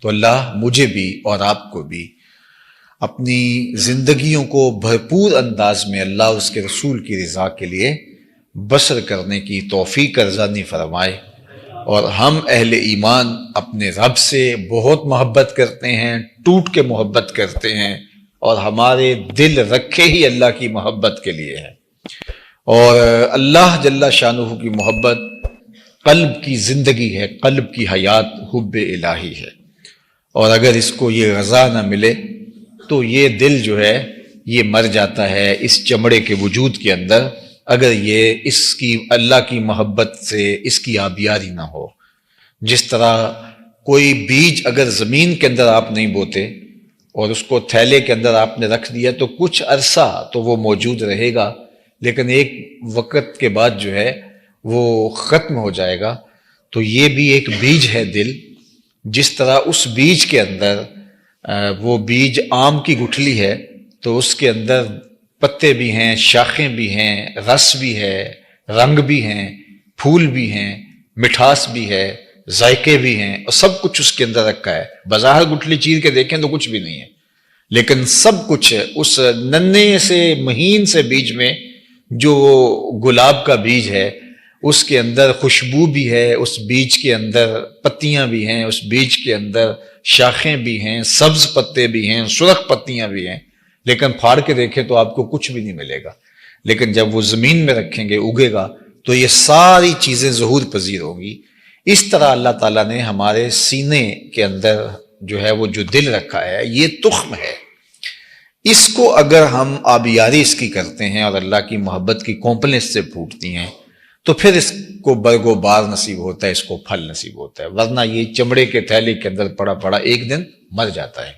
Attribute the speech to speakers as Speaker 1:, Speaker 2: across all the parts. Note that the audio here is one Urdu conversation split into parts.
Speaker 1: تو اللہ مجھے بھی اور آپ کو بھی اپنی زندگیوں کو بھرپور انداز میں اللہ اس کے رسول کی رضا کے لیے بسر کرنے کی توفیق ارزانی فرمائے۔ اور ہم اہل ایمان اپنے رب سے بہت محبت کرتے ہیں، ٹوٹ کے محبت کرتے ہیں، اور ہمارے دل رکھے ہی اللہ کی محبت کے لیے ہیں، اور اللہ جل شانہ کی محبت قلب کی زندگی ہے، قلب کی حیات حب الہی ہے، اور اگر اس کو یہ غذا نہ ملے تو یہ دل جو ہے یہ مر جاتا ہے اس چمڑے کے وجود کے اندر، اگر یہ اس کی اللہ کی محبت سے اس کی آبیاری نہ ہو۔ جس طرح کوئی بیج اگر زمین کے اندر آپ نہیں بوتے اور اس کو تھیلے کے اندر آپ نے رکھ دیا تو کچھ عرصہ تو وہ موجود رہے گا، لیکن ایک وقت کے بعد جو ہے وہ ختم ہو جائے گا۔ تو یہ بھی ایک بیج ہے دل، جس طرح اس بیج کے اندر وہ بیج آم کی گٹھلی ہے تو اس کے اندر پتے بھی ہیں، شاخیں بھی ہیں، رس بھی ہے، رنگ بھی ہیں، پھول بھی ہیں، مٹھاس بھی ہے، ذائقے بھی ہیں، اور سب کچھ اس کے اندر رکھا ہے۔ بظاہر گٹھلی چیر کے دیکھیں تو کچھ بھی نہیں ہے، لیکن سب کچھ اس ننھے سے مہین سے بیج میں جو گلاب کا بیج ہے اس کے اندر خوشبو بھی ہے، اس بیج کے اندر پتیاں بھی ہیں، اس بیج کے اندر شاخیں بھی ہیں، سبز پتے بھی ہیں، سرخ پتیاں بھی ہیں، لیکن پھاڑ کے دیکھیں تو آپ کو کچھ بھی نہیں ملے گا۔ لیکن جب وہ زمین میں رکھیں گے، اگے گا، تو یہ ساری چیزیں ظہور پذیر ہوں گی۔ اس طرح اللہ تعالیٰ نے ہمارے سینے کے اندر جو ہے وہ جو دل رکھا ہے یہ تخم ہے، اس کو اگر ہم آبیاری اس کی کرتے ہیں اور اللہ کی محبت کی کونپلیں اس سے پھوٹتی ہیں تو پھر اس کو برگ و بار نصیب ہوتا ہے، اس کو پھل نصیب ہوتا ہے، ورنہ یہ چمڑے کے تھیلے کے اندر پڑا پڑا ایک دن مر جاتا ہے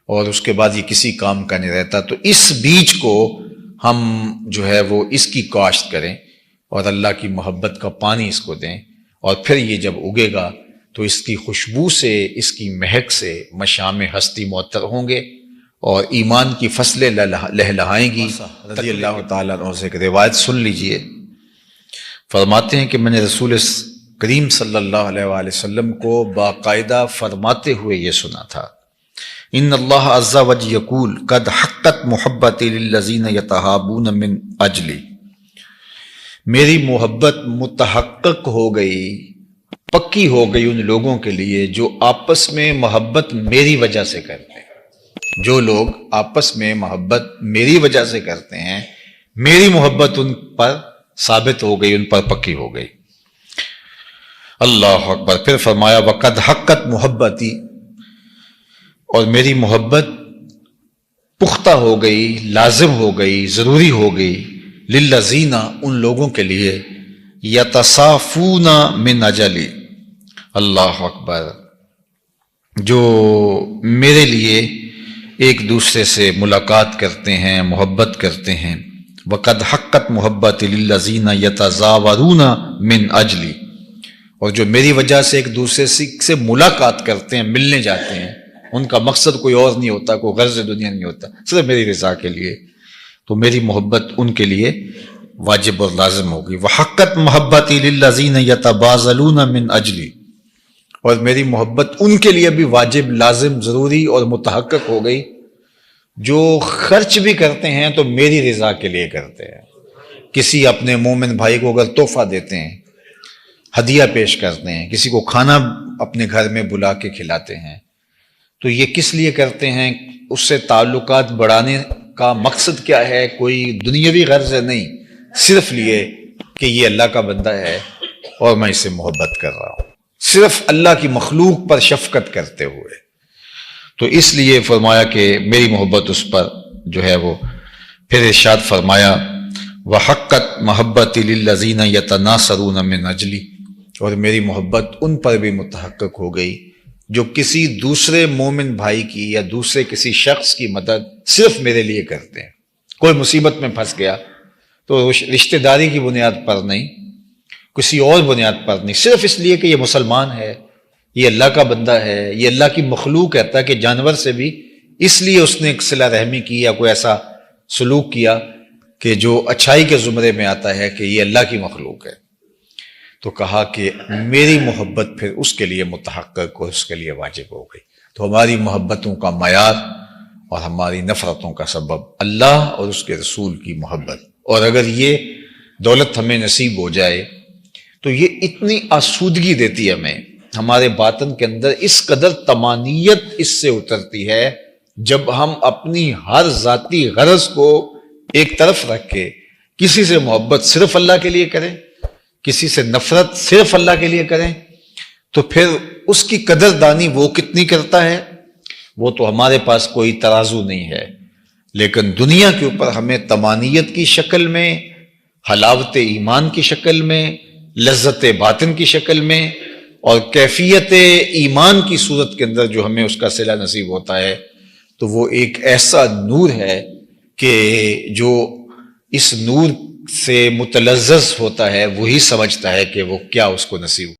Speaker 1: اور اس کے بعد یہ کسی کام کا نہیں رہتا۔ تو اس بیج کو ہم جو ہے وہ اس کی کاشت کریں اور اللہ کی محبت کا پانی اس کو دیں، اور پھر یہ جب اگے گا تو اس کی خوشبو سے، اس کی مہک سے مشام ہستی معطر ہوں گے اور ایمان کی فصلیں لہلہائیں گی۔ رضی اللہ تعالیٰ عنہ سے ایک روایت سن لیجئے، فرماتے ہیں کہ میں نے رسول کریم صلی اللہ علیہ وآلہ وسلم کو باقاعدہ فرماتے ہوئے یہ سنا تھا، ان اللہ عز وجل یقول قد حقت محبتی للذین یتحابون من اجلی، میری محبت متحقق ہو گئی، پکی ہو گئی ان لوگوں کے لیے جو آپس میں محبت میری وجہ سے کرتے ہیں۔ جو لوگ آپس میں محبت میری وجہ سے کرتے ہیں، میری محبت ان پر ثابت ہو گئی، ان پر پکی ہو گئی۔ اللہ اکبر۔ پھر فرمایا وقد حقت محبتی، اور میری محبت پختہ ہو گئی، لازم ہو گئی، ضروری ہو گئی، للذین، ان لوگوں کے لیے، یتصافون من اجلی، اللہ اکبر، جو میرے لیے ایک دوسرے سے ملاقات کرتے ہیں، محبت کرتے ہیں۔ وقد حقت محبت للذین یتزاورون من اجلی، اور جو میری وجہ سے ایک دوسرے سے ملاقات کرتے ہیں، ملنے جاتے ہیں، ان کا مقصد کوئی اور نہیں ہوتا، کوئی غرض دنیا نہیں ہوتا، صرف میری رضا کے لیے، تو میری محبت ان کے لیے واجب اور لازم ہوگی۔ وحقت محبتی للذین یتبازلون من اجلی، اور میری محبت ان کے لیے بھی واجب، لازم، ضروری اور متحقق ہو گئی جو خرچ بھی کرتے ہیں تو میری رضا کے لیے کرتے ہیں۔ کسی اپنے مومن بھائی کو اگر تحفہ دیتے ہیں، ہدیہ پیش کرتے ہیں، کسی کو کھانا اپنے گھر میں بلا کے کھلاتے ہیں، تو یہ کس لیے کرتے ہیں؟ اس سے تعلقات بڑھانے کا مقصد کیا ہے؟ کوئی دنیاوی غرض ہے نہیں، صرف لیے کہ یہ اللہ کا بندہ ہے اور میں اس سے محبت کر رہا ہوں، صرف اللہ کی مخلوق پر شفقت کرتے ہوئے۔ تو اس لیے فرمایا کہ میری محبت اس پر جو ہے وہ، پھر ارشاد فرمایا وحقت محبتی للذین یتناصرون من اجلی، اور میری محبت ان پر بھی متحقق ہو گئی جو کسی دوسرے مومن بھائی کی یا دوسرے کسی شخص کی مدد صرف میرے لیے کرتے ہیں۔ کوئی مصیبت میں پھنس گیا تو رشتہ داری کی بنیاد پر نہیں، کسی اور بنیاد پر نہیں، صرف اس لیے کہ یہ مسلمان ہے، یہ اللہ کا بندہ ہے، یہ اللہ کی مخلوق ہے، تاکہ جانور سے بھی اس لیے اس نے صلہ رحمی کی یا کوئی ایسا سلوک کیا کہ جو اچھائی کے زمرے میں آتا ہے کہ یہ اللہ کی مخلوق ہے۔ تو کہا کہ میری محبت پھر اس کے لیے متحقق اور اس کے لیے واجب ہو گئی۔ تو ہماری محبتوں کا معیار اور ہماری نفرتوں کا سبب اللہ اور اس کے رسول کی محبت، اور اگر یہ دولت ہمیں نصیب ہو جائے تو یہ اتنی آسودگی دیتی ہے ہمیں، ہمارے باطن کے اندر اس قدر طمانینت اس سے اترتی ہے جب ہم اپنی ہر ذاتی غرض کو ایک طرف رکھ کے کسی سے محبت صرف اللہ کے لیے کریں، کسی سے نفرت صرف اللہ کے لیے کریں، تو پھر اس کی قدر دانی وہ کتنی کرتا ہے، وہ تو ہمارے پاس کوئی ترازو نہیں ہے۔ لیکن دنیا کے اوپر ہمیں طمانینت کی شکل میں، حلاوت ایمان کی شکل میں، لذت باطن کی شکل میں، اور کیفیت ایمان کی صورت کے اندر جو ہمیں اس کا صلہ نصیب ہوتا ہے، تو وہ ایک ایسا نور ہے کہ جو اس نور سے متلذذ ہوتا ہے وہی سمجھتا ہے کہ وہ کیا اس کو نصیب